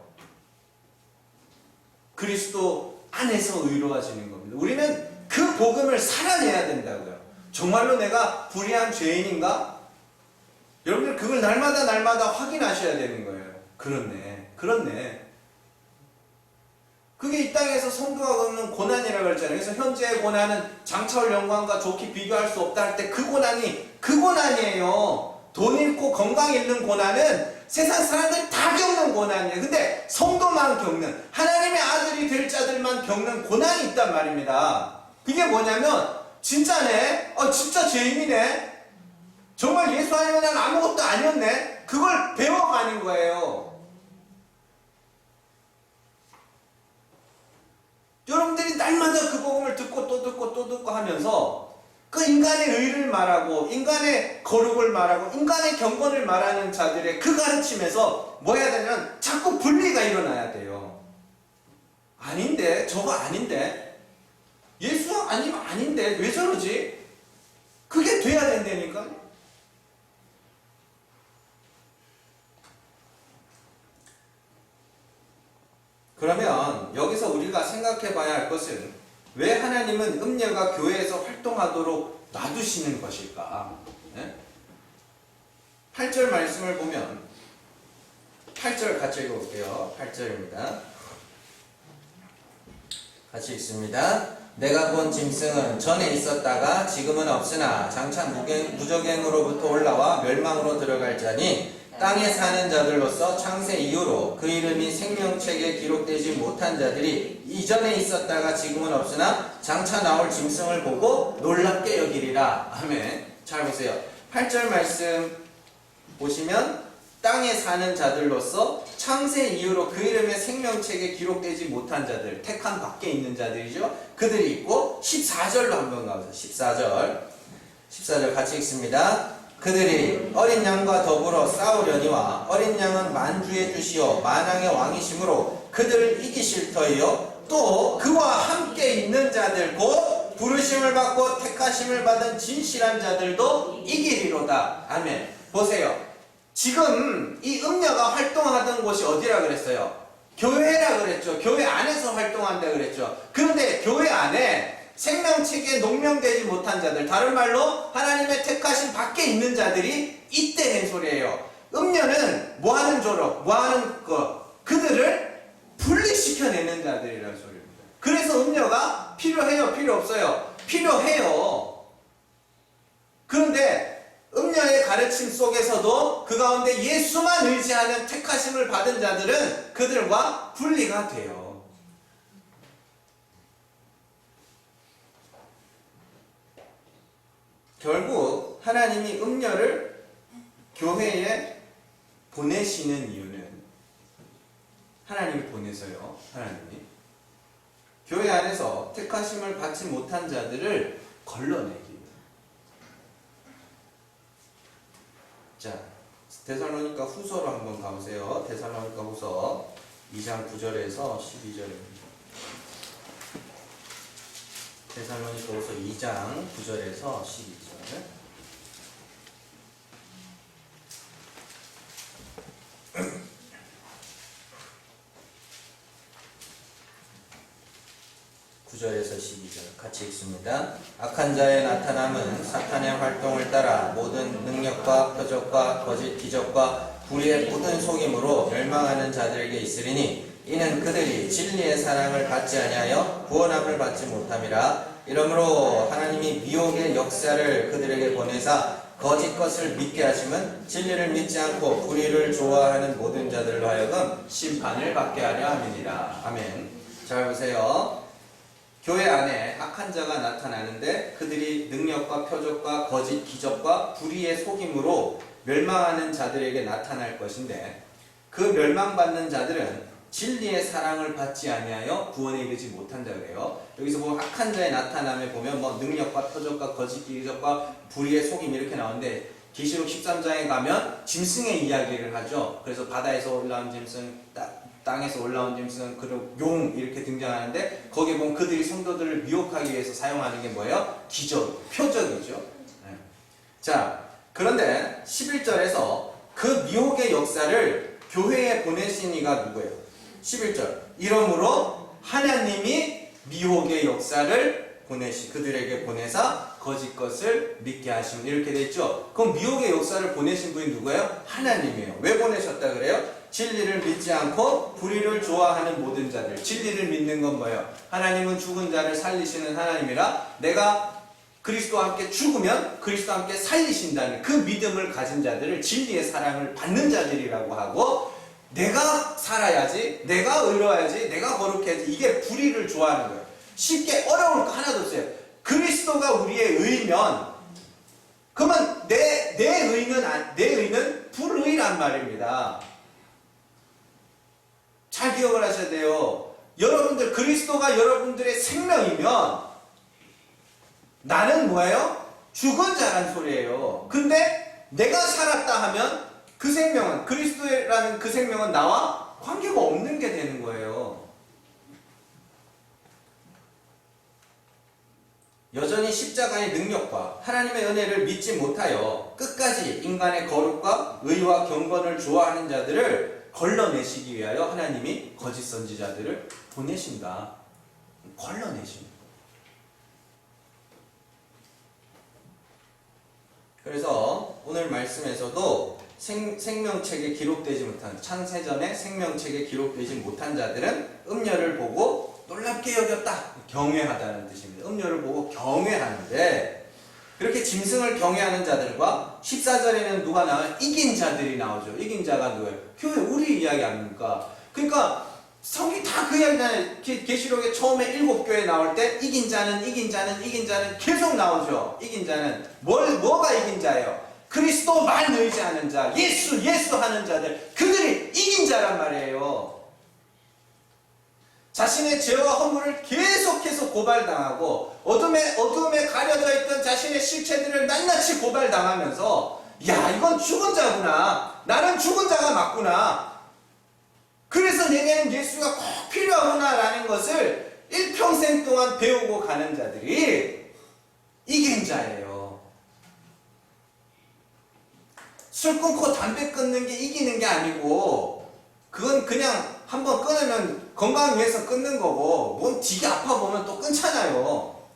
그리스도 안에서 의로워지는 겁니다. 우리는 그 복음을 살아내야 된다고요. 정말로 내가 불의한 죄인인가? 여러분들 그걸 날마다 확인하셔야 되는 거예요. 그렇네. 그게 이 땅에서 성도가 겪는 고난이라고 했잖아요. 그래서 현재의 고난은 장차올 영광과 좋게 비교할 수 없다 할 때 그 고난이에요. 돈 잃고 건강 잃는 고난은 세상 사람들 다 겪는 고난이에요. 근데 성도만 겪는, 하나님의 아들이 될 자들만 겪는 고난이 있단 말입니다. 그게 뭐냐면 진짜네? 진짜 죄인이네? 정말 예수 아니면 난 아무것도 아니었네? 그걸 배워가는 거예요. 여러분들이 날마다 그 복음을 듣고 또 듣고 하면서 그 인간의 의를 말하고 인간의 거룩을 말하고 인간의 경건을 말하는 자들의 그 가르침에서 뭐 해야 되냐면 자꾸 분리가 일어나야 돼요. 아닌데? 저거 아닌데? 예수 아니면 아닌데? 왜 저러지? 그게 돼야 된다니까요. 그러면 여기서 우리가 생각해 봐야 할 것은 왜 하나님은 음녀가 교회에서 활동하도록 놔두시는 것일까? 네? 8절 말씀을 보면 8절 같이 읽어볼게요. 8절입니다. 같이 읽습니다. 내가 본 짐승은 전에 있었다가 지금은 없으나 장차 무적행으로부터 올라와 멸망으로 들어갈 자니 땅에 사는 자들로서 창세 이후로 그 이름이 생명책에 기록되지 못한 자들이 이전에 있었다가 지금은 없으나 장차 나올 짐승을 보고 놀랍게 여기리라. 아멘. 잘 보세요. 8절 말씀 보시면 땅에 사는 자들로서 창세 이후로 그 이름의 생명책에 기록되지 못한 자들, 택한 밖에 있는 자들이죠. 그들이 있고 14절로 한번 가보세요. 14절 같이 읽습니다. 그들이 어린 양과 더불어 싸우려니와 어린 양은 만주의 주시오 만왕의 왕이시므로 그들을 이기실 터이요 또 그와 함께 있는 자들 곧 부르심을 받고 택하심을 받은 진실한 자들도 이기리로다. 아멘. 보세요. 지금 이 음녀가 활동하던 곳이 어디라 그랬어요? 교회라 그랬죠. 교회 안에서 활동한다 그랬죠. 그런데 교회 안에 생명책에 농명되지 못한 자들, 다른 말로 하나님의 택하신 밖에 있는 자들이 있다는 소리예요. 음녀는 뭐하는 졸업, 뭐하는 그들을 분리시켜내는 자들이라는 소리입니다. 그래서 음녀가 필요해요? 필요 없어요? 필요해요. 그런데 음녀의 가르침 가르침 속에서도 그 가운데 예수만 의지하는 택하심을 받은 자들은 그들과 분리가 돼요. 결국 하나님이 음녀를 교회에 보내시는 이유는 하나님이 보내서요. 하나님이 교회 안에서 택하심을 받지 못한 자들을 걸러내기. 자, 데살로니가 후서로 한번 가보세요. 데살로니가 후서 2장 9절에서 12절입니다. 데살로니가 후서 2장 9절에서 12절. (9절에서 12절) 같이 읽습니다. 악한 자의 나타남은 사탄의 활동을 따라 모든 능력과 표적과 거짓 기적과 불의의 모든 속임으로 멸망하는 자들에게 있으리니 이는 그들이 진리의 사랑을 받지 아니하여 구원함을 받지 못함이라. 이러므로 하나님이 미혹의 역사를 그들에게 보내사 거짓 것을 믿게 하심은 진리를 믿지 않고 불의를 좋아하는 모든 자들로 하여금 심판을 받게 하려 함이니라. 아멘. 잘 보세요. 교회 안에 악한 자가 나타나는데 그들이 능력과 표적과 거짓 기적과 불의의 속임으로 멸망하는 자들에게 나타날 것인데 그 멸망받는 자들은 진리의 사랑을 받지 아니하여 구원에 이르지 못한다 그래요. 여기서 보면 악한 자의 나타남에 보면 뭐 능력과 표적과 거짓 기적과 불의의 속임 이렇게 나오는데 계시록 13장에 가면 짐승의 이야기를 하죠. 그래서 바다에서 올라온 짐승, 땅에서 올라온 짐승, 그리고 용 이렇게 등장하는데 거기에 보면 그들이 성도들을 미혹하기 위해서 사용하는 게 뭐예요? 기적, 표적이죠. 네. 자, 그런데 11절에서 그 미혹의 역사를 교회에 보내신 이가 누구예요? 11절. 이러므로 하나님이 미혹의 역사를 그들에게 보내사 거짓 것을 믿게 하시면 이렇게 돼 있죠. 그럼 미혹의 역사를 보내신 분이 누구예요? 하나님이에요. 왜 보내셨다 그래요? 진리를 믿지 않고 불의를 좋아하는 모든 자들. 진리를 믿는 건 뭐예요? 하나님은 죽은 자를 살리시는 하나님이라 내가 그리스도와 함께 죽으면 그리스도와 함께 살리신다는 그 믿음을 가진 자들을 진리의 사랑을 받는 자들이라고 하고, 내가 살아야지, 내가 의로워야지, 내가 거룩해야지, 이게 불의를 좋아하는 거예요. 쉽게 어려울 거 하나도 없어요. 그리스도가 우리의 의면, 그러면 내 의는 불의란 말입니다. 잘 기억을 하셔야 돼요. 여러분들, 그리스도가 여러분들의 생명이면 나는 뭐예요? 죽은 자란 소리예요. 근데 내가 살았다 하면 그 생명은, 그리스도라는 그 생명은 나와 관계가 없는 게 되는 거예요. 여전히 십자가의 능력과 하나님의 은혜를 믿지 못하여 끝까지 인간의 거룩과 의와 경건을 좋아하는 자들을 걸러내시기 위하여 하나님이 거짓 선지자들을 보내신다. 걸러내십니다. 그래서 오늘 말씀에서도 생명책에 기록되지 못한, 창세전에 생명책에 기록되지 못한 자들은 음녀를 보고 놀랍게 여겼다. 경외하다는 뜻입니다. 음녀를 보고 경외하는데, 그렇게 짐승을 경외하는 자들과 14절에는 누가 나와요? 이긴 자들이 나오죠. 이긴 자가 누구예요? 교회 우리 이야기 아닙니까? 그러니까 성이 다 그 이야기잖아요. 계시록에 처음에 7교회 나올 때 이긴 자는 계속 나오죠. 이긴 자는 뭐가 이긴 자예요? 그리스도만 의지하는 자, 예수 하는 자들, 그들이 이긴 자란 말이에요. 자신의 죄와 허물을 계속해서 고발당하고 어둠에 가려져 있던 자신의 실체들을 낱낱이 고발당하면서, 야, 이건 죽은 자구나, 나는 죽은 자가 맞구나, 그래서 내게는 예수가 꼭 필요하구나 라는 것을 일평생 동안 배우고 가는 자들이 이긴 자예요. 술 끊고 담배 끊는 게 이기는 게 아니고, 그건 그냥 한번 끊으면 건강을 위해서 끊는 거고, 몸 되게 아파 보면 또 끊잖아요.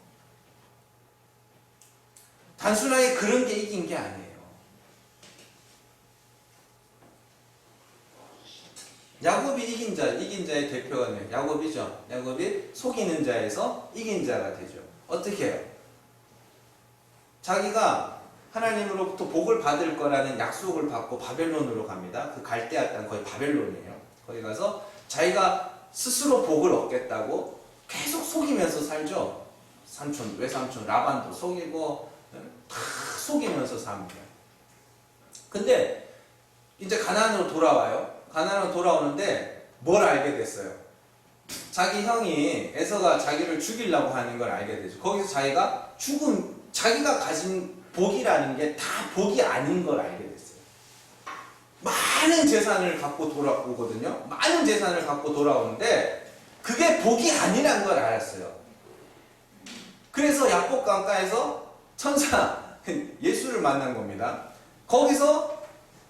단순하게 그런 게 이긴 게 아니에요. 야곱이 이긴 자의 대표가 야곱이죠. 야곱이 속이는 자에서 이긴 자가 되죠. 어떻게 해요? 자기가 하나님으로부터 복을 받을 거라는 약속을 받고 바벨론으로 갑니다. 그 갈대아 땅 거의 바벨론이에요. 거기 가서 자기가 스스로 복을 얻겠다고 계속 속이면서 살죠. 삼촌, 외삼촌, 라반도 속이고 다 속이면서 삽니다. 근데 이제 가나안으로 돌아와요. 가나안으로 돌아오는데 뭘 알게 됐어요? 자기 형이 에서가 자기를 죽이려고 하는 걸 알게 되죠. 거기서 자기가 자기가 가진 복이라는 게 다 복이 아닌 걸 알게 됐어요. 많은 재산을 갖고 돌아오거든요. 많은 재산을 갖고 돌아오는데 그게 복이 아니란 걸 알았어요. 그래서 야복 강가에서 천사 예수를 만난 겁니다. 거기서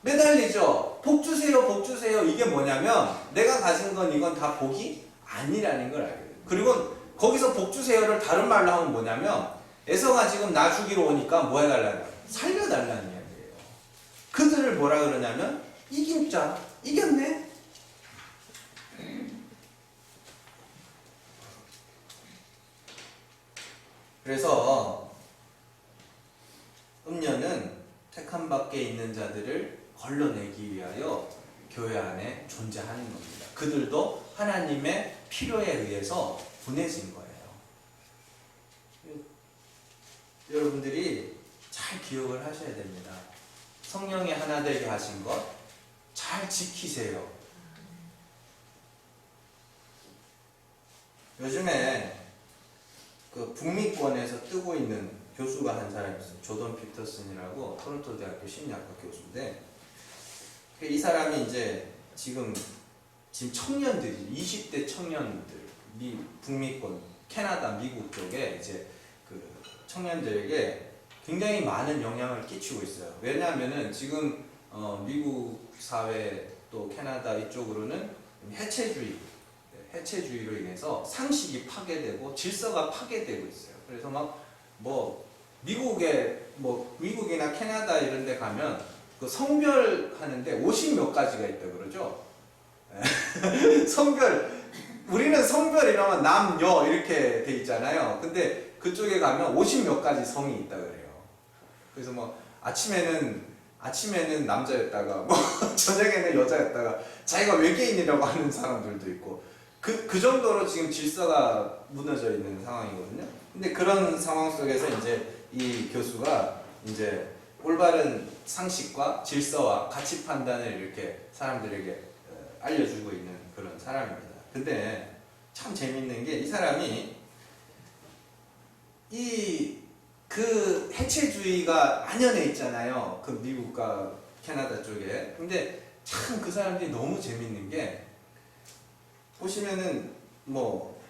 매달리죠. 복 주세요, 복 주세요. 이게 뭐냐면 내가 가진 건 이건 다 복이 아니라는 걸 알게 돼요. 그리고 거기서 복 주세요를 다른 말로 하면 뭐냐면 에서가 지금 나 죽이러 오니까 뭐 해달라는 거예요? 살려달라는 이야기예요. 그들을 뭐라 그러냐면 이긴 자, 이겼네. 그래서 음녀는 택함 밖에 있는 자들을 걸러내기 위하여 교회 안에 존재하는 겁니다. 그들도 하나님의 필요에 의해서 보내진 거예요. 여러분들이 잘 기억을 하셔야 됩니다. 성령이 하나 되게 하신 것 잘 지키세요. 요즘에 그 북미권에서 뜨고 있는 교수가 한 사람이 있어요. 조던 피터슨이라고 토론토 대학교 심리학과 교수인데 이 사람이 이제 지금 청년들이 20대 청년들 북미권 캐나다 미국 쪽에 이제 그 청년들에게 굉장히 많은 영향을 끼치고 있어요. 왜냐하면은 지금 미국 사회 또 캐나다 이쪽으로는 해체주의로 인해서 상식이 파괴되고 질서가 파괴되고 있어요. 그래서 미국이나 캐나다 이런 데 가면 그 성별 하는데 50몇 가지가 있다 그러죠. 우리는 성별 이러면 남, 여 이렇게 돼 있잖아요. 근데 그쪽에 가면 50몇 가지 성이 있다 그래요. 그래서 아침에는 남자였다가 저녁에는 여자였다가 자기가 외계인이라고 하는 사람들도 있고 그 정도로 지금 질서가 무너져 있는 상황이거든요. 근데 그런 상황 속에서 이제 이 교수가 이제 올바른 상식과 질서와 가치 판단을 이렇게 사람들에게 알려주고 있는 그런 사람입니다. 근데 참 재밌는 게 이 사람이 그 해체주의가 만연해 있잖아요. 그 미국과 캐나다 쪽에. 근데 참 그 사람들이 너무 재밌는 게 보시면은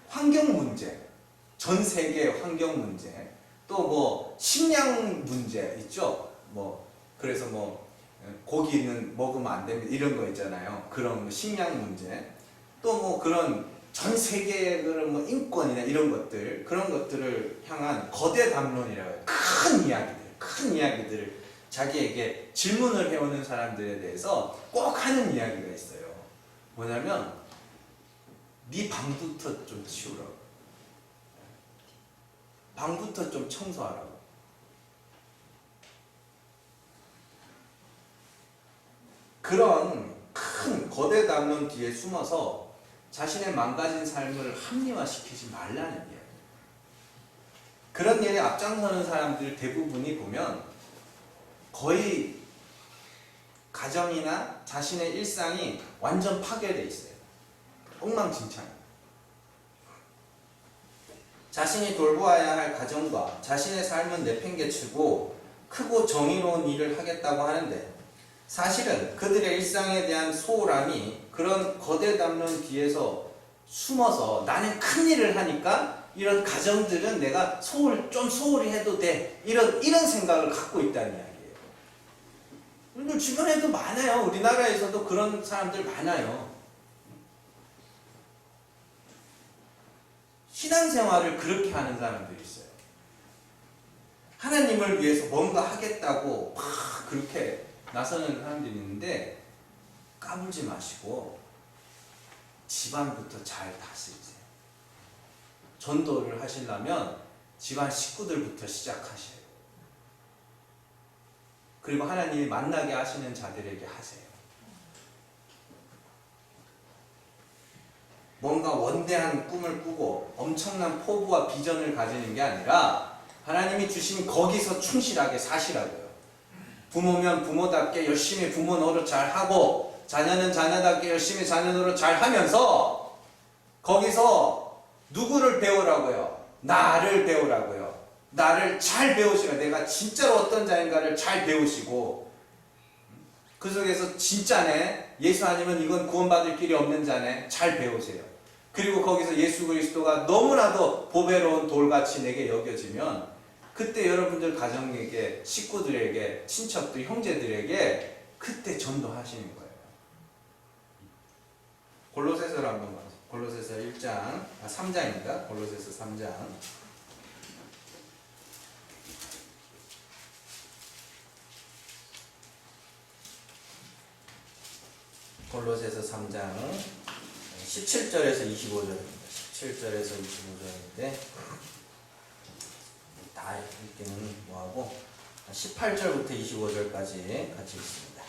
환경 문제, 전 세계 환경 문제, 또 식량 문제 있죠. 그래서 고기는 먹으면 안 됩니다. 이런 거 있잖아요. 그런 식량 문제. 또 그런 전 세계의 그런 인권이나 이런 것들, 그런 것들을 향한 거대 담론이라고 해요. 큰 이야기들을 자기에게 질문을 해오는 사람들에 대해서 꼭 하는 이야기가 있어요. 뭐냐면 네 방부터 좀 치우라고. 방부터 좀 청소하라고. 그런 큰 거대 담론 뒤에 숨어서 자신의 망가진 삶을 합리화시키지 말라는 이야기예요. 그런 일에 앞장서는 사람들 대부분이 보면 거의 가정이나 자신의 일상이 완전 파괴되어 있어요. 엉망진창. 자신이 돌보아야 할 가정과 자신의 삶은 내팽개치고 크고 정의로운 일을 하겠다고 하는데 사실은 그들의 일상에 대한 소홀함이 그런 거대 담론 뒤에서 숨어서 나는 큰 일을 하니까 이런 가정들은 내가 좀 소홀히 해도 돼. 이런 생각을 갖고 있다는 이야기예요. 우리 주변에도 많아요. 우리나라에서도 그런 사람들 많아요. 신앙생활을 그렇게 하는 사람들이 있어요. 하나님을 위해서 뭔가 하겠다고 막 그렇게 나서는 사람들이 있는데 까불지 마시고 집안부터 잘 다스리세요. 전도를 하시려면 집안 식구들부터 시작하셔요. 그리고 하나님이 만나게 하시는 자들에게 하세요. 뭔가 원대한 꿈을 꾸고 엄청난 포부와 비전을 가지는 게 아니라 하나님이 주신 거기서 충실하게 사시라고요. 부모면 부모답게 열심히 부모 노릇 잘하고, 자녀는 자녀답게 열심히 자녀 노릇 잘하면서 거기서 누구를 배우라고요? 나를 배우라고요. 나를 잘 배우시라. 내가 진짜로 어떤 자인가를 잘 배우시고, 그 속에서 진짜네, 예수 아니면 이건 구원받을 길이 없는 자네, 잘 배우세요. 그리고 거기서 예수 그리스도가 너무나도 보배로운 돌같이 내게 여겨지면 그때 여러분들 가정에게, 식구들에게, 친척들, 형제들에게 그때 전도하시는 거예요. 골로새서를 한번 봐요. 골로새서 3장입니다. 골로새서 3장. 골로새서 3장 17절에서 25절입니다. 17절에서 25절인데 다 읽기는 뭐하고 18절부터 25절까지 같이 읽습니다.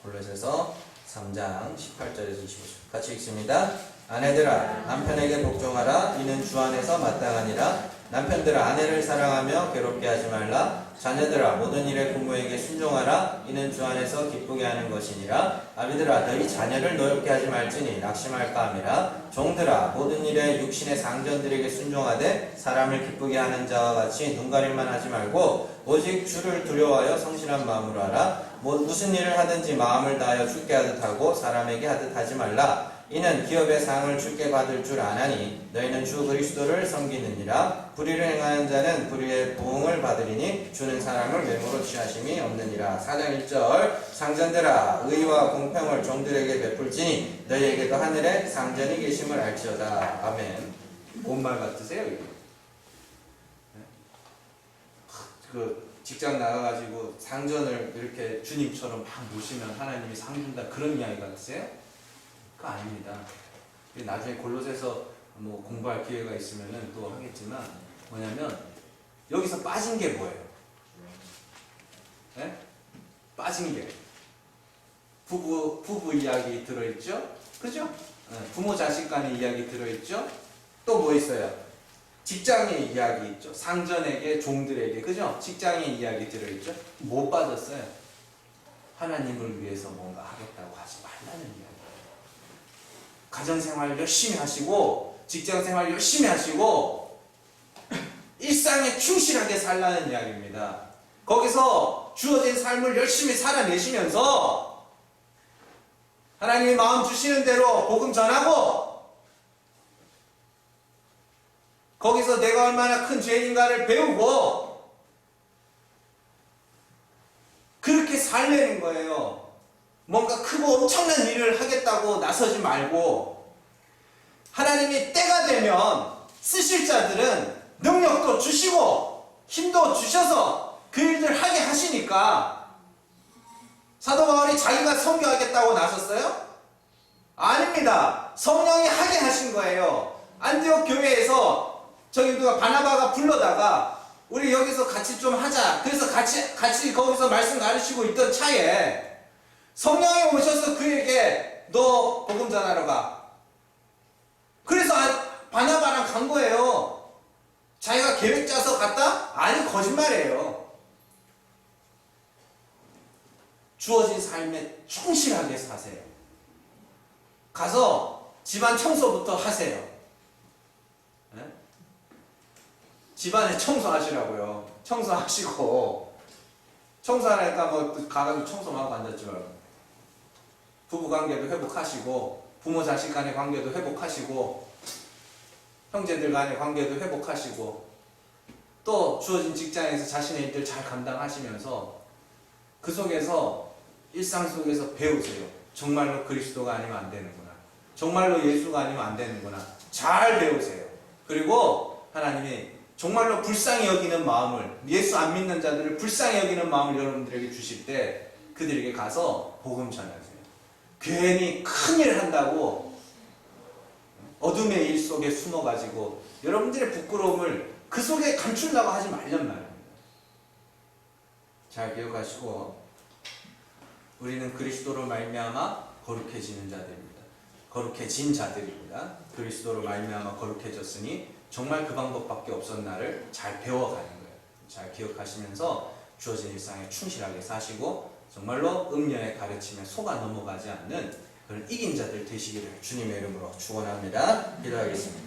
골로새서 3장 18절에서 25절 같이 읽습니다. 아내들아 남편에게 복종하라. 이는 주 안에서 마땅하니라. 남편들아 아내를 사랑하며 괴롭게 하지 말라. 자녀들아 모든 일에 부모에게 순종하라. 이는 주 안에서 기쁘게 하는 것이니라. 아비들아 너희 자녀를 노엽게 하지 말지니 낙심할까 함이라. 종들아 모든 일에 육신의 상전들에게 순종하되 사람을 기쁘게 하는 자와 같이 눈가림만 하지 말고 오직 주를 두려워하여 성실한 마음으로 하라. 무슨 일을 하든지 마음을 다하여 주께 하듯 하고 사람에게 하듯 하지 말라. 이는 기업의 상을 주께 받을 줄 아나니 너희는 주 그리스도를 섬기느니라. 불의를 행하는 자는 불의의 부응을 받으리니 주는 사람을 외모로 취하심이 없느니라. 4장 1절 상전들아 의와 공평을 종들에게 베풀지니 너희에게도 하늘에 상전이 계심을 알지어다. 아멘. 온 말 같으세요? 이게? 그 직장 나가가지고 상전을 이렇게 주님처럼 막 모시면 하나님이 상 준다, 그런 이야기 같으세요? 그거 아닙니다. 나중에 골로새서 뭐 공부할 기회가 있으면은 또 하겠지만, 뭐냐면 여기서 빠진 게 뭐예요? 네? 빠진 게 부부 이야기 들어있죠? 그죠? 네. 부모 자식 간의 이야기 들어있죠? 또 뭐 있어요? 직장의 이야기 있죠. 상전에게, 종들에게, 그죠? 직장의 이야기 들어있죠. 뭐 빠졌어요? 하나님을 위해서 뭔가 하겠다고 하지 말라는 이야기. 가정생활 열심히 하시고, 직장생활 열심히 하시고, 일상에 충실하게 살라는 이야기입니다. 거기서 주어진 삶을 열심히 살아내시면서 하나님이 마음 주시는 대로 복음 전하고, 거기서 내가 얼마나 큰 죄인가를 배우고 그렇게 살려는 거예요. 뭔가 크고 엄청난 일을 하겠다고 나서지 말고, 하나님이 때가 되면 쓰실 자들은 능력도 주시고 힘도 주셔서 그 일들 하게 하시니까. 사도 바울이 자기가 선교하겠다고 나섰어요? 아닙니다. 성령이 하게 하신 거예요. 안디옥 교회에서 저기 누가 바나바가 불러다가 우리 여기서 같이 좀 하자. 그래서 같이 거기서 말씀 가르치고 있던 차에 성령이 오셔서 그에게 너 복음 전하러 가. 그래서 바나바랑 간 거예요. 자기가 계획 짜서 갔다? 아니, 거짓말이에요. 주어진 삶에 충실하게 사세요. 가서 집안 청소부터 하세요. 네? 집안에 청소하시라고요. 청소하시고, 청소하니까 뭐 가가지고 청소만 하고 앉았지 말고, 부부관계도 회복하시고, 부모 자식 간의 관계도 회복하시고, 형제들 간의 관계도 회복하시고, 또 주어진 직장에서 자신의 일들 잘 감당하시면서 그 속에서, 일상 속에서 배우세요. 정말로 그리스도가 아니면 안 되는구나, 정말로 예수가 아니면 안 되는구나. 잘 배우세요. 그리고 하나님이 정말로 불쌍히 여기는 마음을, 예수 안 믿는 자들을 불쌍히 여기는 마음을 여러분들에게 주실 때 그들에게 가서 복음 전하세요. 괜히 큰일 한다고 어둠의 일 속에 숨어가지고 여러분들의 부끄러움을 그 속에 감추려고 하지 말란 말입니다. 잘 기억하시고, 우리는 그리스도로 말미암아 거룩해지는 자들입니다. 거룩해진 자들입니다. 그리스도로 말미암아 거룩해졌으니 정말 그 방법밖에 없었나를 잘 배워가는 거예요. 잘 기억하시면서 주어진 일상에 충실하게 사시고 정말로 음녀의 가르침에 속아 넘어가지 않는 그런 이긴 자들 되시기를 주님의 이름으로 축원합니다. 기도하겠습니다.